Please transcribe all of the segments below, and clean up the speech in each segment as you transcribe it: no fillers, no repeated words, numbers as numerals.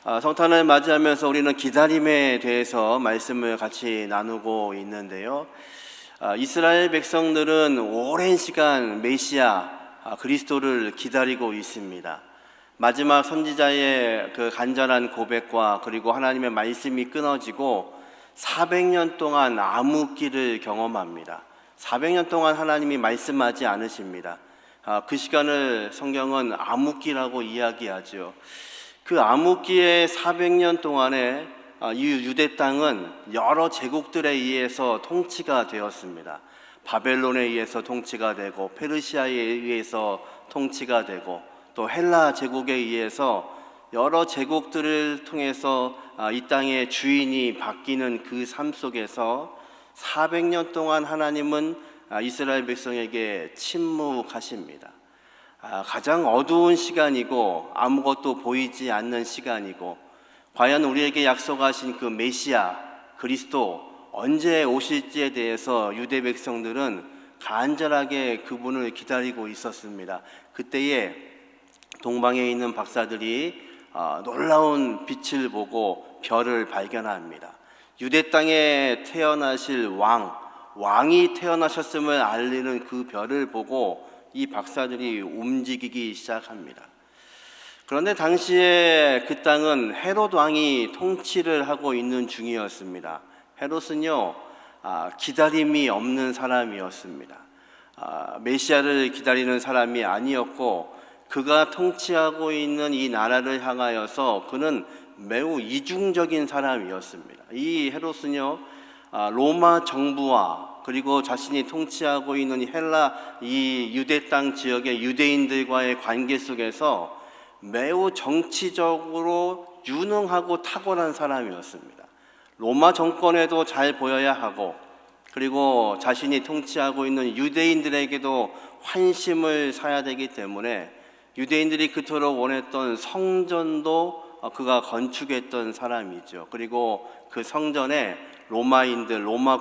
성탄을 맞이하면서 우리는 기다림에 대해서 말씀을 같이 나누고 있는데요. 이스라엘 백성들은 오랜 시간 메시아 그리스도를 기다리고 있습니다. 마지막 선지자의 그 간절한 고백과 그리고 하나님의 말씀이 끊어지고 400년 동안 암흑기를 경험합니다. 400년 동안 하나님이 말씀하지 않으십니다. 그 시간을 성경은 암흑기라고 이야기하죠. 그 암흑기의 400년 동안에 이 유대 땅은 여러 제국들에 의해서 통치가 되었습니다. 바벨론에 의해서 통치가 되고 페르시아에 의해서 통치가 되고 또 헬라 제국에 의해서 여러 제국들을 통해서 이 땅의 주인이 바뀌는 그 삶 속에서 400년 동안 하나님은 이스라엘 백성에게 침묵하십니다. 가장 어두운 시간이고 아무것도 보이지 않는 시간이고 과연 우리에게 약속하신 그 메시아 그리스도 언제 오실지에 대해서 유대 백성들은 간절하게 그분을 기다리고 있었습니다. 그때에 동방에 있는 박사들이 놀라운 빛을 보고 별을 발견합니다. 유대 땅에 태어나실 왕이 태어나셨음을 알리는 그 별을 보고 이 박사들이 움직이기 시작합니다. 그런데 당시에 그 땅은 헤롯 왕이 통치를 하고 있는 중이었습니다. 헤롯은요 기다림이 없는 사람이었습니다. 메시아를 기다리는 사람이 아니었고 그가 통치하고 있는 이 나라를 향하여서 그는 매우 이중적인 사람이었습니다. 이 헤롯은요 로마 정부와 그리고 자신이 통치하고 있는 헬라 이 유대 땅 지역의 유대인들과의 관계 속에서 매우 정치적으로 유능하고 탁월한 사람이었습니다. 로마 정권에도 잘 보여야 하고 그리고 자신이 통치하고 있는 유대인들에게도 환심을 사야 되기 때문에 유대인들이 그토록 원했던 성전도 그가 건축했던 사람이죠. 그리고 그 성전에 로마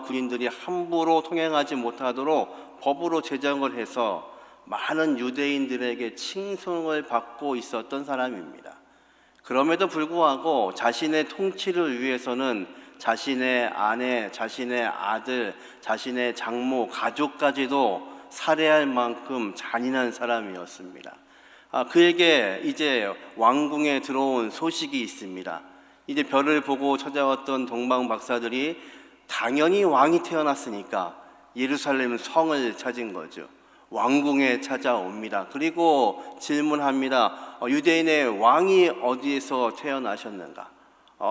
군인들이 함부로 통행하지 못하도록 법으로 제정을 해서 많은 유대인들에게 칭송을 받고 있었던 사람입니다. 그럼에도 불구하고 자신의 통치를 위해서는 자신의 아내, 자신의 아들, 자신의 장모, 가족까지도 살해할 만큼 잔인한 사람이었습니다. 그에게 이제 왕궁에 들어온 소식이 있습니다. 이제 별을 보고 찾아왔던 동방 박사들이 당연히 왕이 태어났으니까 예루살렘 성을 찾은 거죠. 왕궁에 찾아옵니다. 그리고 질문합니다. 유대인의 왕이 어디에서 태어나셨는가?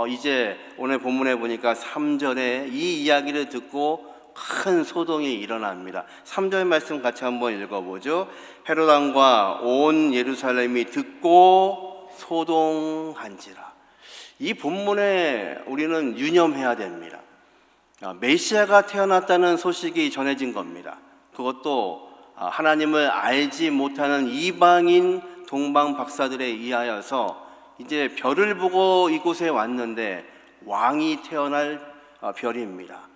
이제 오늘 본문에 보니까 3절에 이 이야기를 듣고 큰 소동이 일어납니다. 3절 말씀 같이 한번 읽어보죠. 헤롯 왕과 온 예루살렘이 듣고 소동한지라. 이 본문에 우리는 유념해야 됩니다. 메시아가 태어났다는 소식이 전해진 겁니다. 그것도 하나님을 알지 못하는 이방인 동방 박사들에 의하여서 이제 별을 보고 이곳에 왔는데 왕이 태어날 별입니다.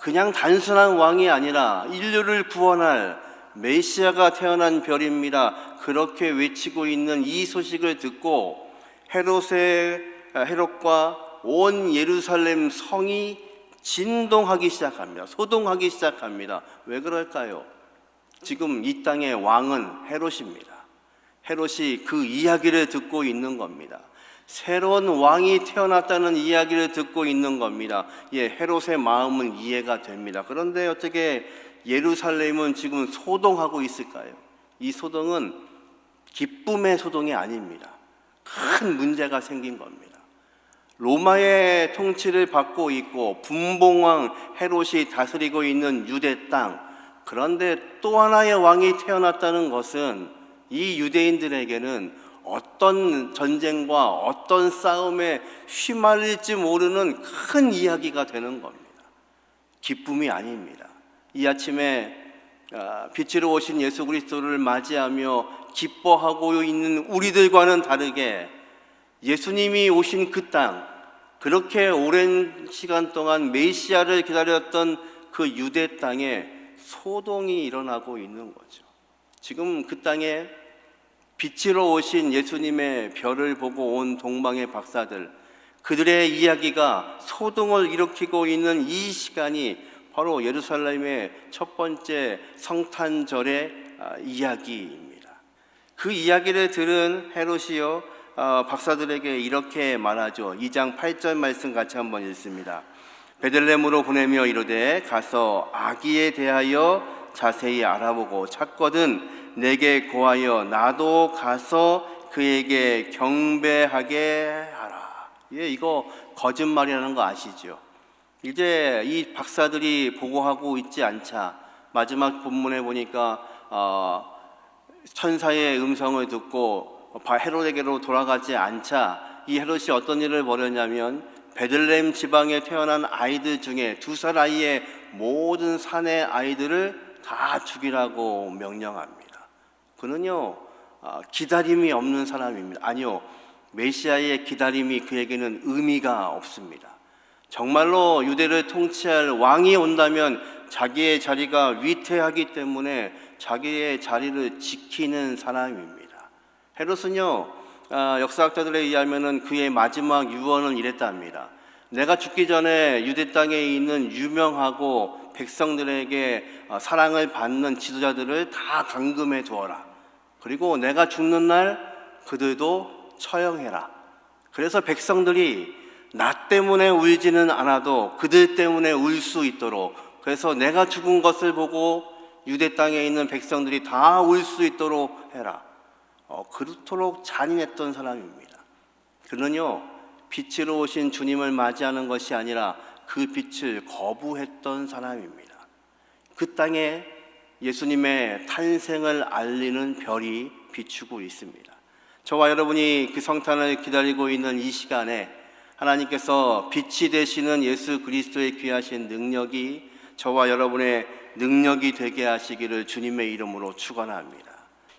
그냥 단순한 왕이 아니라 인류를 구원할 메시아가 태어난 별입니다. 그렇게 외치고 있는 이 소식을 듣고 헤롯과 온 예루살렘 성이 진동하기 시작합니다. 소동하기 시작합니다. 왜 그럴까요? 지금 이 땅의 왕은 헤롯입니다. 헤롯이 그 이야기를 듣고 있는 겁니다. 새로운 왕이 태어났다는 이야기를 듣고 있는 겁니다. 헤롯의 마음은 이해가 됩니다. 그런데 어떻게 예루살렘은 지금 소동하고 있을까요? 이 소동은 기쁨의 소동이 아닙니다. 큰 문제가 생긴 겁니다. 로마의 통치를 받고 있고 분봉왕 헤롯이 다스리고 있는 유대 땅, 그런데 또 하나의 왕이 태어났다는 것은 이 유대인들에게는 어떤 전쟁과 어떤 싸움에 휘말릴지 모르는 큰 이야기가 되는 겁니다. 기쁨이 아닙니다. 이 아침에 빛으로 오신 예수 그리스도를 맞이하며 기뻐하고 있는 우리들과는 다르게 예수님이 오신 그 땅, 그렇게 오랜 시간 동안 메시아를 기다렸던 그 유대 땅에 소동이 일어나고 있는 거죠. 지금 그 땅에 빛으로 오신 예수님의 별을 보고 온 동방의 박사들, 그들의 이야기가 소동을 일으키고 있는 이 시간이 바로 예루살렘의 첫 번째 성탄절의 이야기입니다. 그 이야기를 들은 헤롯이요 박사들에게 이렇게 말하죠. 2장 8절 말씀 같이 한번 읽습니다. 베들레헴으로 보내며 이르되 가서 아기에 대하여 자세히 알아보고 찾거든 내게 고하여 나도 가서 그에게 경배하게 하라. 예, 이거 거짓말이라는 거 아시죠? 이제 이 박사들이 보고하고 있지 않자 마지막 본문에 보니까 천사의 음성을 듣고 헤롯에게로 돌아가지 않자 이 헤롯이 어떤 일을 벌였냐면 베들레헴 지방에 태어난 아이들 중에 2살 아이의 모든 사내 아이들을 다 죽이라고 명령합니다. 그는요 기다림이 없는 사람입니다. 아니요, 메시아의 기다림이 그에게는 의미가 없습니다. 정말로 유대를 통치할 왕이 온다면 자기의 자리가 위태하기 때문에 자기의 자리를 지키는 사람입니다. 헤롯은요 역사학자들에 의하면 그의 마지막 유언은 이랬답니다. 내가 죽기 전에 유대 땅에 있는 유명하고 백성들에게 사랑을 받는 지도자들을 다 감금해 두어라. 그리고 내가 죽는 날 그들도 처형해라. 그래서 백성들이 나 때문에 울지는 않아도 그들 때문에 울 수 있도록, 그래서 내가 죽은 것을 보고 유대 땅에 있는 백성들이 다 울 수 있도록 해라. 그렇도록 잔인했던 사람입니다. 그는요 빛으로 오신 주님을 맞이하는 것이 아니라 그 빛을 거부했던 사람입니다. 그 땅에 예수님의 탄생을 알리는 별이 비추고 있습니다. 저와 여러분이 그 성탄을 기다리고 있는 이 시간에 하나님께서 빛이 되시는 예수 그리스도의 귀하신 능력이 저와 여러분의 능력이 되게 하시기를 주님의 이름으로 축원합니다.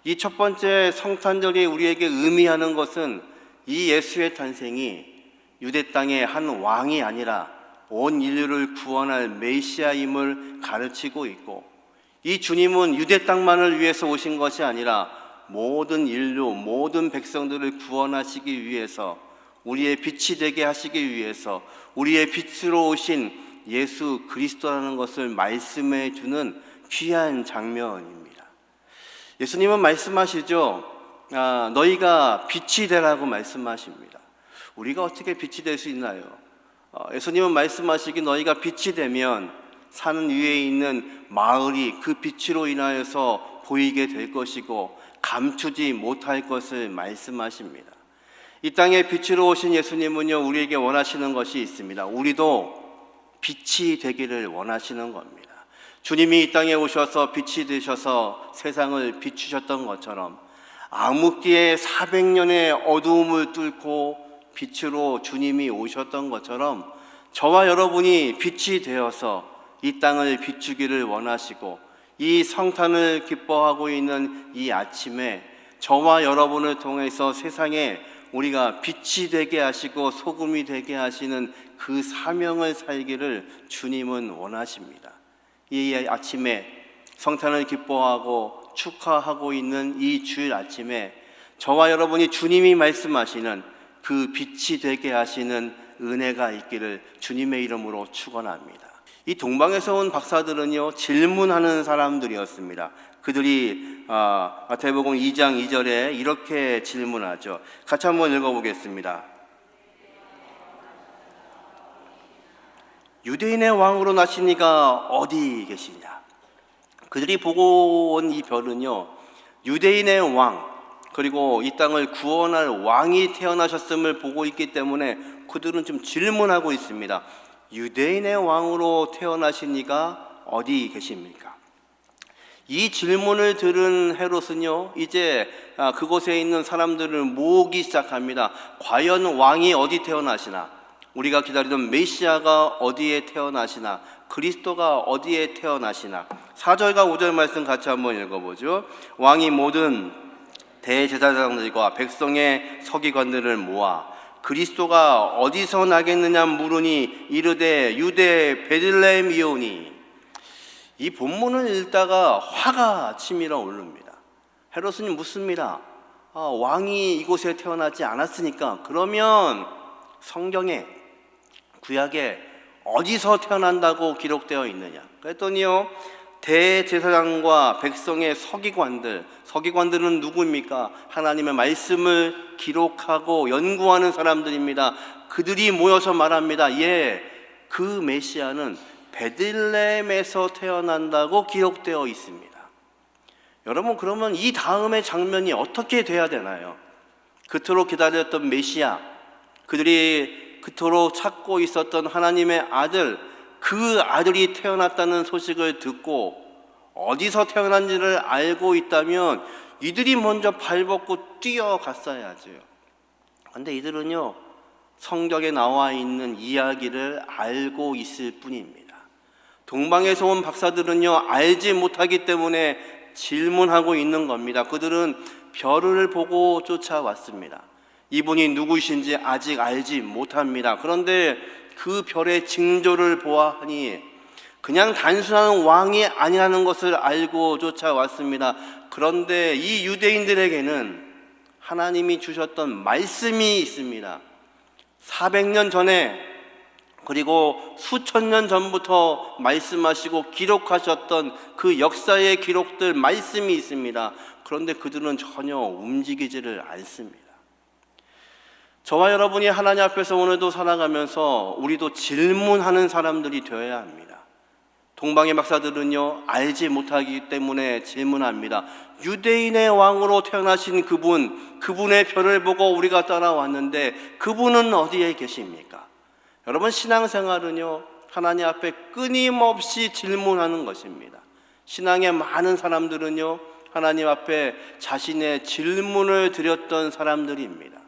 이 첫 번째 성탄절이 우리에게 의미하는 것은 이 예수의 탄생이 유대 땅의 한 왕이 아니라 온 인류를 구원할 메시아임을 가르치고 있고, 이 주님은 유대 땅만을 위해서 오신 것이 아니라 모든 인류, 모든 백성들을 구원하시기 위해서, 우리의 빛이 되게 하시기 위해서 우리의 빛으로 오신 예수 그리스도라는 것을 말씀해 주는 귀한 장면입니다. 예수님은 말씀하시죠. 너희가 빛이 되라고 말씀하십니다. 우리가 어떻게 빛이 될 수 있나요? 예수님은 말씀하시기 너희가 빛이 되면 산 위에 있는 마을이 그 빛으로 인하여서 보이게 될 것이고 감추지 못할 것을 말씀하십니다. 이 땅에 빛으로 오신 예수님은요 우리에게 원하시는 것이 있습니다. 우리도 빛이 되기를 원하시는 겁니다. 주님이 이 땅에 오셔서 빛이 되셔서 세상을 비추셨던 것처럼 암흑기의 400년의 어두움을 뚫고 빛으로 주님이 오셨던 것처럼 저와 여러분이 빛이 되어서 이 땅을 비추기를 원하시고, 이 성탄을 기뻐하고 있는 이 아침에 저와 여러분을 통해서 세상에 우리가 빛이 되게 하시고 소금이 되게 하시는 그 사명을 살기를 주님은 원하십니다. 이 아침에 성탄을 기뻐하고 축하하고 있는 이 주일 아침에 저와 여러분이 주님이 말씀하시는 그 빛이 되게 하시는 은혜가 있기를 주님의 이름으로 축원합니다. 이 동방에서 온 박사들은요 질문하는 사람들이었습니다. 그들이 마태복음 2장 2절에 이렇게 질문하죠. 같이 한번 읽어보겠습니다. 유대인의 왕으로 나신 이가 어디 계시냐? 그들이 보고 온 이 별은요 유대인의 왕, 그리고 이 땅을 구원할 왕이 태어나셨음을 보고 있기 때문에 그들은 좀 질문하고 있습니다. 유대인의 왕으로 태어나신 이가 어디 계십니까? 이 질문을 들은 헤롯은요 이제 그곳에 있는 사람들을 모으기 시작합니다. 과연 왕이 어디 태어나시나? 우리가 기다리던 메시아가 어디에 태어나시나? 그리스도가 어디에 태어나시나? 4절과 5절 말씀 같이 한번 읽어보죠. 왕이 모든 대제사장들과 백성의 서기관들을 모아 그리스도가 어디서 나겠느냐 물으니 이르되 유대 베들레헴이오니. 이 본문을 읽다가 화가 치밀어 오릅니다. 헤롯은 묻습니다. 왕이 이곳에 태어나지 않았으니까 그러면 성경에, 구약에 어디서 태어난다고 기록되어 있느냐? 그랬더니요, 대제사장과 백성의 서기관들은 누구입니까? 하나님의 말씀을 기록하고 연구하는 사람들입니다. 그들이 모여서 말합니다. 그 메시아는 베들레헴에서 태어난다고 기록되어 있습니다. 여러분, 그러면 이 다음의 장면이 어떻게 돼야 되나요? 그토록 기다렸던 메시아, 그들이 그토록 찾고 있었던 하나님의 아들, 그 아들이 태어났다는 소식을 듣고 어디서 태어난지를 알고 있다면 이들이 먼저 발벗고 뛰어갔어야죠. 그런데 이들은요, 성경에 나와 있는 이야기를 알고 있을 뿐입니다. 동방에서 온 박사들은요, 알지 못하기 때문에 질문하고 있는 겁니다. 그들은 별을 보고 쫓아왔습니다. 이분이 누구신지 아직 알지 못합니다. 그런데 그 별의 징조를 보아하니 그냥 단순한 왕이 아니라는 것을 알고 쫓아왔습니다. 그런데 이 유대인들에게는 하나님이 주셨던 말씀이 있습니다. 400년 전에, 그리고 수천 년 전부터 말씀하시고 기록하셨던 그 역사의 기록들, 말씀이 있습니다. 그런데 그들은 전혀 움직이지를 않습니다. 저와 여러분이 하나님 앞에서 오늘도 살아가면서 우리도 질문하는 사람들이 되어야 합니다. 동방의 박사들은요, 알지 못하기 때문에 질문합니다. 유대인의 왕으로 태어나신 그분의 별을 보고 우리가 따라왔는데 그분은 어디에 계십니까? 여러분, 신앙생활은요, 하나님 앞에 끊임없이 질문하는 것입니다. 신앙의 많은 사람들은요, 하나님 앞에 자신의 질문을 드렸던 사람들입니다.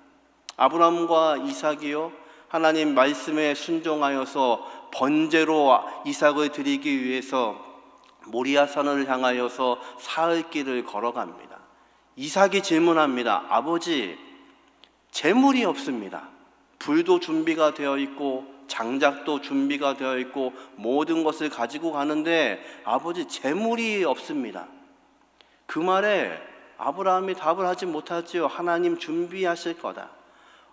아브라함과 이삭이요, 하나님 말씀에 순종하여서 번제로 이삭을 드리기 위해서 모리아산을 향하여서 사흘 길을 걸어갑니다. 이삭이 질문합니다. 아버지, 재물이 없습니다. 불도 준비가 되어 있고 장작도 준비가 되어 있고 모든 것을 가지고 가는데 아버지, 재물이 없습니다. 그 말에 아브라함이 답을 하지 못하지요. 하나님 준비하실 거다.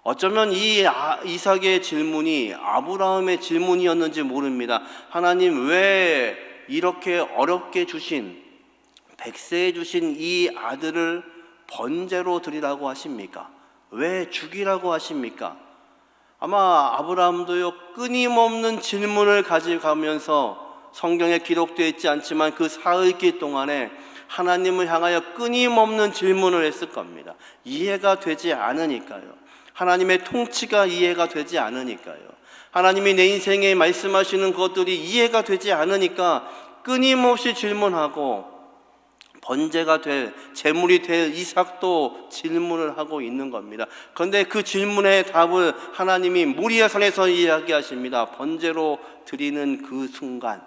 어쩌면 이 이삭의 질문이 아브라함의 질문이었는지 모릅니다. 하나님, 왜 이렇게 어렵게 주신, 백세에 주신 이 아들을 번제로 드리라고 하십니까? 왜 죽이라고 하십니까? 아마 아브라함도요, 끊임없는 질문을 가져가면서 성경에 기록되어 있지 않지만 그 사흘길 동안에 하나님을 향하여 끊임없는 질문을 했을 겁니다. 이해가 되지 않으니까요. 하나님의 통치가 이해가 되지 않으니까요. 하나님이 내 인생에 말씀하시는 것들이 이해가 되지 않으니까 끊임없이 질문하고, 번제가 될, 제물이 될 이삭도 질문을 하고 있는 겁니다. 그런데 그 질문의 답을 하나님이 모리아산에서 이야기하십니다. 번제로 드리는 그 순간,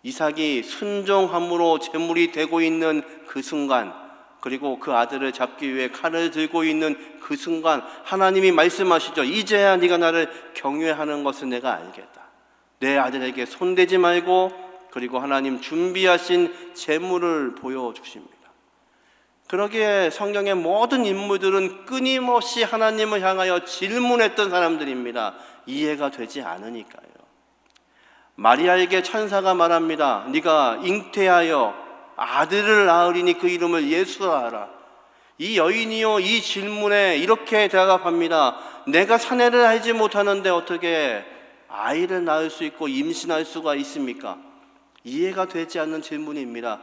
이삭이 순종함으로 제물이 되고 있는 그 순간, 그리고 그 아들을 잡기 위해 칼을 들고 있는 그 순간 하나님이 말씀하시죠. 이제야 네가 나를 경외하는 것을 내가 알겠다. 내 아들에게 손대지 말고, 그리고 하나님 준비하신 제물을 보여주십니다. 그러기에 성경의 모든 인물들은 끊임없이 하나님을 향하여 질문했던 사람들입니다. 이해가 되지 않으니까요. 마리아에게 천사가 말합니다. 네가 잉태하여 아들을 낳으리니 그 이름을 예수라 하라. 이 여인이요, 이 질문에 이렇게 대답합니다. 내가 사내를 알지 못하는데 어떻게 아이를 낳을 수 있고 임신할 수가 있습니까? 이해가 되지 않는 질문입니다.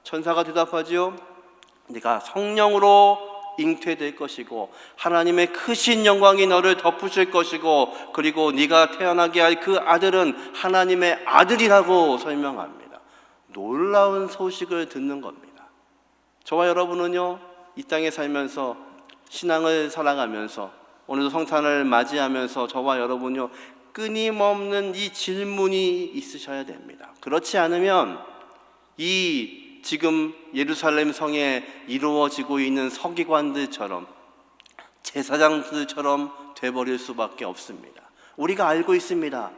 천사가 대답하지요. 네가 성령으로 잉태될 것이고 하나님의 크신 영광이 너를 덮으실 것이고, 그리고 네가 태어나게 할 그 아들은 하나님의 아들이라고 설명합니다. 놀라운 소식을 듣는 겁니다. 저와 여러분은요, 이 땅에 살면서 신앙을 살아가면서 오늘도 성탄을 맞이하면서 저와 여러분요, 끊임없는 이 질문이 있으셔야 됩니다. 그렇지 않으면 이 지금 예루살렘 성에 이루어지고 있는 서기관들처럼, 제사장들처럼 돼버릴 수밖에 없습니다. 우리가 알고 있습니다.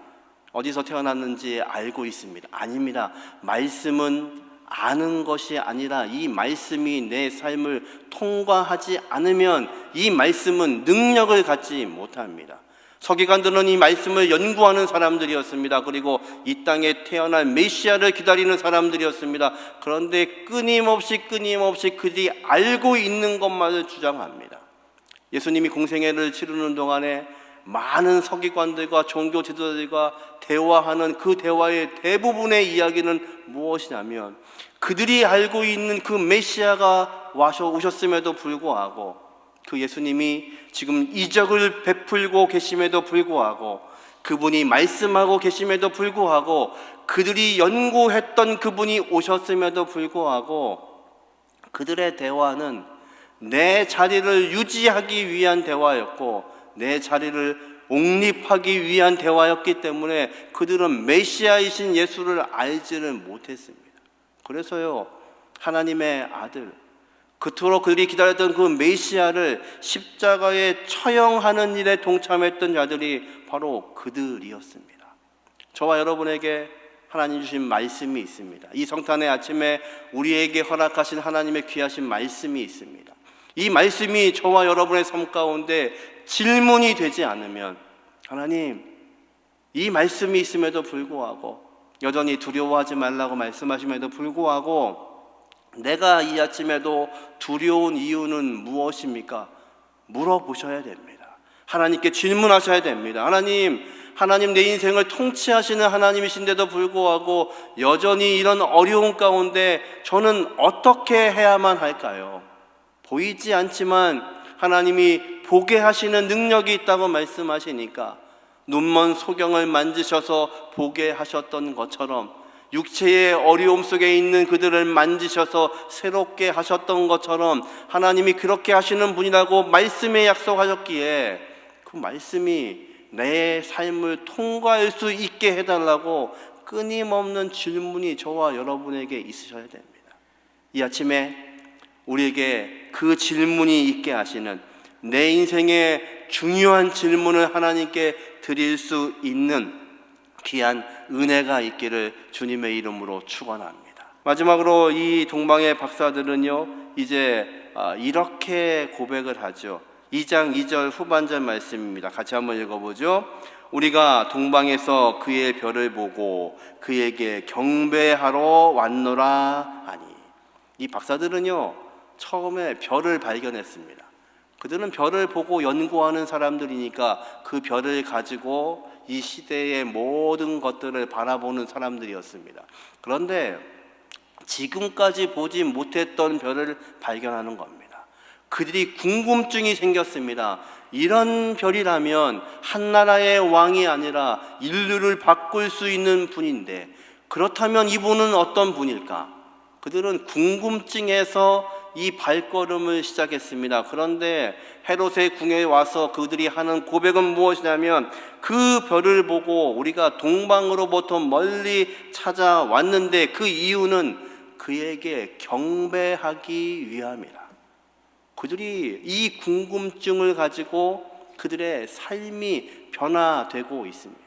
어디서 태어났는지 알고 있습니다. 아닙니다. 말씀은 아는 것이 아니라 이 말씀이 내 삶을 통과하지 않으면 이 말씀은 능력을 갖지 못합니다. 서기관들은 이 말씀을 연구하는 사람들이었습니다. 그리고 이 땅에 태어날 메시아를 기다리는 사람들이었습니다. 그런데 끊임없이 그들이 알고 있는 것만을 주장합니다. 예수님이 공생애를 치르는 동안에 많은 서기관들과 종교 지도자들과 대화하는 그 대화의 대부분의 이야기는 무엇이냐면, 그들이 알고 있는 그 메시아가 오셨음에도 불구하고, 그 예수님이 지금 이적을 베풀고 계심에도 불구하고, 그분이 말씀하고 계심에도 불구하고, 그들이 연구했던 그분이 오셨음에도 불구하고, 그들의 대화는 내 자리를 유지하기 위한 대화였고, 내 자리를 옹립하기 위한 대화였기 때문에 그들은 메시아이신 예수를 알지를 못했습니다. 그래서요, 하나님의 아들, 그토록 그들이 기다렸던 그 메시아를 십자가에 처형하는 일에 동참했던 자들이 바로 그들이었습니다. 저와 여러분에게 하나님 주신 말씀이 있습니다. 이 성탄의 아침에 우리에게 허락하신 하나님의 귀하신 말씀이 있습니다. 이 말씀이 저와 여러분의 삶 가운데 질문이 되지 않으면, 하나님, 이 말씀이 있음에도 불구하고, 여전히 두려워하지 말라고 말씀하심에도 불구하고, 내가 이 아침에도 두려운 이유는 무엇입니까? 물어보셔야 됩니다. 하나님께 질문하셔야 됩니다. 하나님 내 인생을 통치하시는 하나님이신데도 불구하고 여전히 이런 어려운 가운데 저는 어떻게 해야만 할까요? 보이지 않지만 하나님이 보게 하시는 능력이 있다고 말씀하시니까, 눈먼 소경을 만지셔서 보게 하셨던 것처럼, 육체의 어려움 속에 있는 그들을 만지셔서 새롭게 하셨던 것처럼, 하나님이 그렇게 하시는 분이라고 말씀에 약속하셨기에 그 말씀이 내 삶을 통과할 수 있게 해달라고 끊임없는 질문이 저와 여러분에게 있으셔야 됩니다. 이 아침에 우리에게 그 질문이 있게 하시는, 내 인생의 중요한 질문을 하나님께 드릴 수 있는 귀한 은혜가 있기를 주님의 이름으로 축원합니다. 마지막으로 이 동방의 박사들은요, 이제 이렇게 고백을 하죠. 2장 2절 후반절 말씀입니다. 같이 한번 읽어보죠. 우리가 동방에서 그의 별을 보고 그에게 경배하러 왔노라 하니. 이 박사들은요, 처음에 별을 발견했습니다. 그들은 별을 보고 연구하는 사람들이니까 그 별을 가지고 이 시대의 모든 것들을 바라보는 사람들이었습니다. 그런데 지금까지 보지 못했던 별을 발견하는 겁니다. 그들이 궁금증이 생겼습니다. 이런 별이라면 한 나라의 왕이 아니라 인류를 바꿀 수 있는 분인데, 그렇다면 이분은 어떤 분일까? 그들은 궁금증에서 이 발걸음을 시작했습니다. 그런데 헤롯의 궁에 와서 그들이 하는 고백은 무엇이냐면, 그 별을 보고 우리가 동방으로부터 멀리 찾아왔는데 그 이유는 그에게 경배하기 위함이라. 그들이 이 궁금증을 가지고 그들의 삶이 변화되고 있습니다.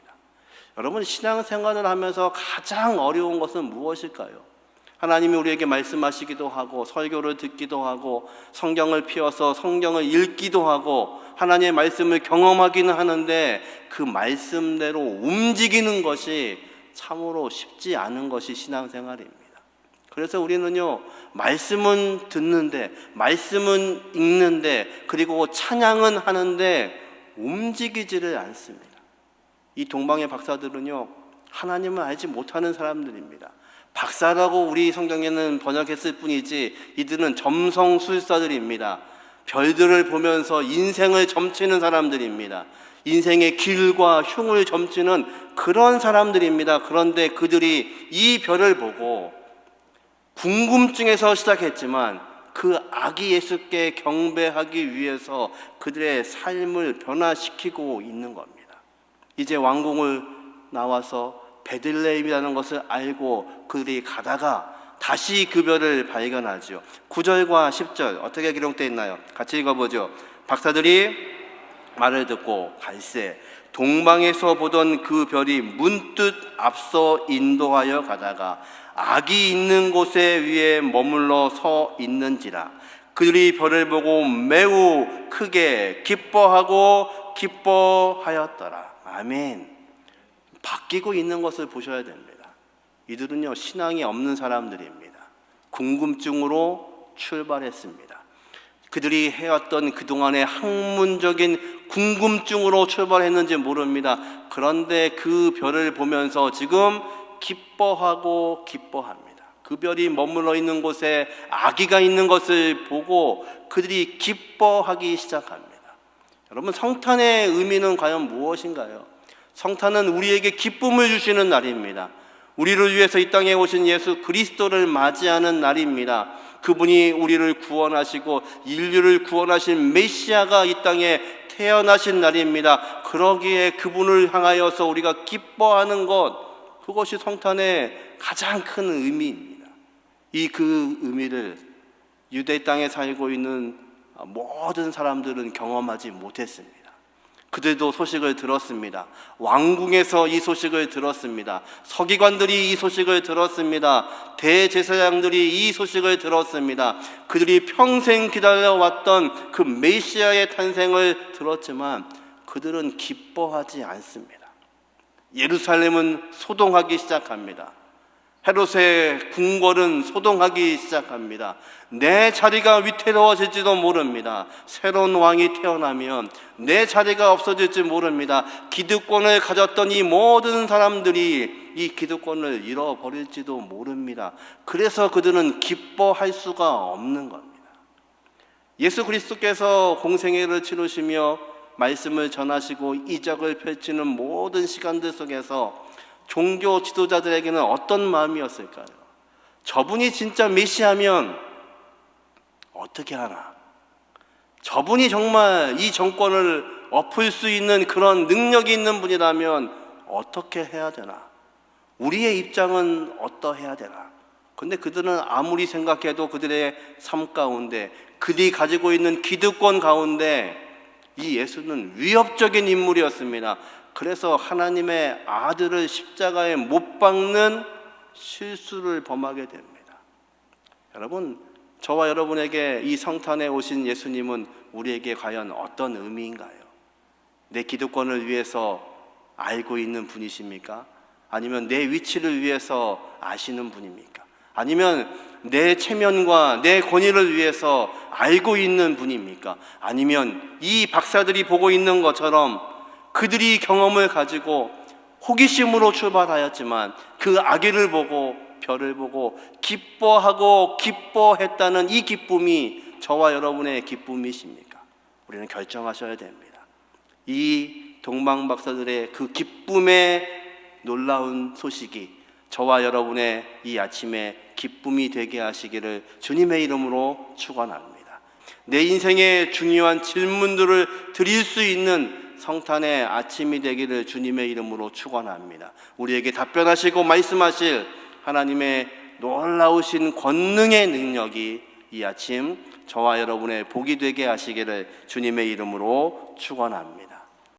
여러분, 신앙생활을 하면서 가장 어려운 것은 무엇일까요? 하나님이 우리에게 말씀하시기도 하고, 설교를 듣기도 하고, 성경을 펴서 성경을 읽기도 하고, 하나님의 말씀을 경험하기는 하는데 그 말씀대로 움직이는 것이 참으로 쉽지 않은 것이 신앙생활입니다. 그래서 우리는요, 말씀은 듣는데, 말씀은 읽는데, 그리고 찬양은 하는데 움직이지를 않습니다. 이 동방의 박사들은요, 하나님을 알지 못하는 사람들입니다. 박사라고 우리 성경에는 번역했을 뿐이지 이들은 점성술사들입니다. 별들을 보면서 인생을 점치는 사람들입니다. 인생의 길과 흉을 점치는 그런 사람들입니다. 그런데 그들이 이 별을 보고 궁금증에서 시작했지만 그 아기 예수께 경배하기 위해서 그들의 삶을 변화시키고 있는 겁니다. 이제 왕궁을 나와서 베들레헴이라는 것을 알고 그들이 가다가 다시 그 별을 발견하죠. 9절과 10절 어떻게 기록되어 있나요? 같이 읽어보죠. 박사들이 말을 듣고 갈새 동방에서 보던 그 별이 문득 앞서 인도하여 가다가 악이 있는 곳에 위에 머물러 서 있는지라. 그들이 별을 보고 매우 크게 기뻐하였더라. 아멘. 바뀌고 있는 것을 보셔야 됩니다. 이들은요, 신앙이 없는 사람들입니다. 궁금증으로 출발했습니다. 그들이 해왔던 그동안의 학문적인 궁금증으로 출발했는지 모릅니다. 그런데 그 별을 보면서 지금 기뻐합니다. 그 별이 머물러 있는 곳에 아기가 있는 것을 보고 그들이 기뻐하기 시작합니다. 여러분, 성탄의 의미는 과연 무엇인가요? 성탄은 우리에게 기쁨을 주시는 날입니다. 우리를 위해서 이 땅에 오신 예수 그리스도를 맞이하는 날입니다. 그분이 우리를 구원하시고 인류를 구원하신 메시아가 이 땅에 태어나신 날입니다. 그러기에 그분을 향하여서 우리가 기뻐하는 것, 그것이 성탄의 가장 큰 의미입니다. 그 의미를 유대 땅에 살고 있는 모든 사람들은 경험하지 못했습니다. 그들도 소식을 들었습니다. 왕궁에서 이 소식을 들었습니다. 서기관들이 이 소식을 들었습니다. 대제사장들이 이 소식을 들었습니다. 그들이 평생 기다려왔던 그 메시아의 탄생을 들었지만 그들은 기뻐하지 않습니다. 예루살렘은 소동하기 시작합니다. 헤롯의 궁궐은 소동하기 시작합니다. 내 자리가 위태로워질지도 모릅니다. 새로운 왕이 태어나면 내 자리가 없어질지 모릅니다. 기득권을 가졌던 이 모든 사람들이 이 기득권을 잃어버릴지도 모릅니다. 그래서 그들은 기뻐할 수가 없는 겁니다. 예수 그리스도께서 공생애를 치르시며 말씀을 전하시고 이적을 펼치는 모든 시간들 속에서 종교 지도자들에게는 어떤 마음이었을까요? 저분이 진짜 메시아면 어떻게 하나? 저분이 정말 이 정권을 엎을 수 있는 그런 능력이 있는 분이라면 어떻게 해야 되나? 우리의 입장은 어떠해야 되나? 근데 그들은 아무리 생각해도 그들의 삶 가운데, 그들이 가지고 있는 기득권 가운데 이 예수는 위협적인 인물이었습니다. 그래서 하나님의 아들을 십자가에 못 박는 실수를 범하게 됩니다. 여러분, 저와 여러분에게 이 성탄에 오신 예수님은 우리에게 과연 어떤 의미인가요? 내 기득권을 위해서 알고 있는 분이십니까? 아니면 내 위치를 위해서 아시는 분입니까? 아니면 내 체면과 내 권위를 위해서 알고 있는 분입니까? 아니면 이 박사들이 보고 있는 것처럼 그들이 경험을 가지고 호기심으로 출발하였지만 그 아기를 보고 별을 보고 기뻐했다는 이 기쁨이 저와 여러분의 기쁨이십니까? 우리는 결정하셔야 됩니다. 이 동방박사들의 그 기쁨의 놀라운 소식이 저와 여러분의 이 아침에 기쁨이 되게 하시기를 주님의 이름으로 축원합니다. 내 인생의 중요한 질문들을 드릴 수 있는 성탄의 아침이 되기를 주님의 이름으로 축원합니다. 우리에게 답변하시고 말씀하실 하나님의 놀라우신 권능의 능력이 이 아침 저와 여러분의 복이 되게 하시기를 주님의 이름으로 축원합니다.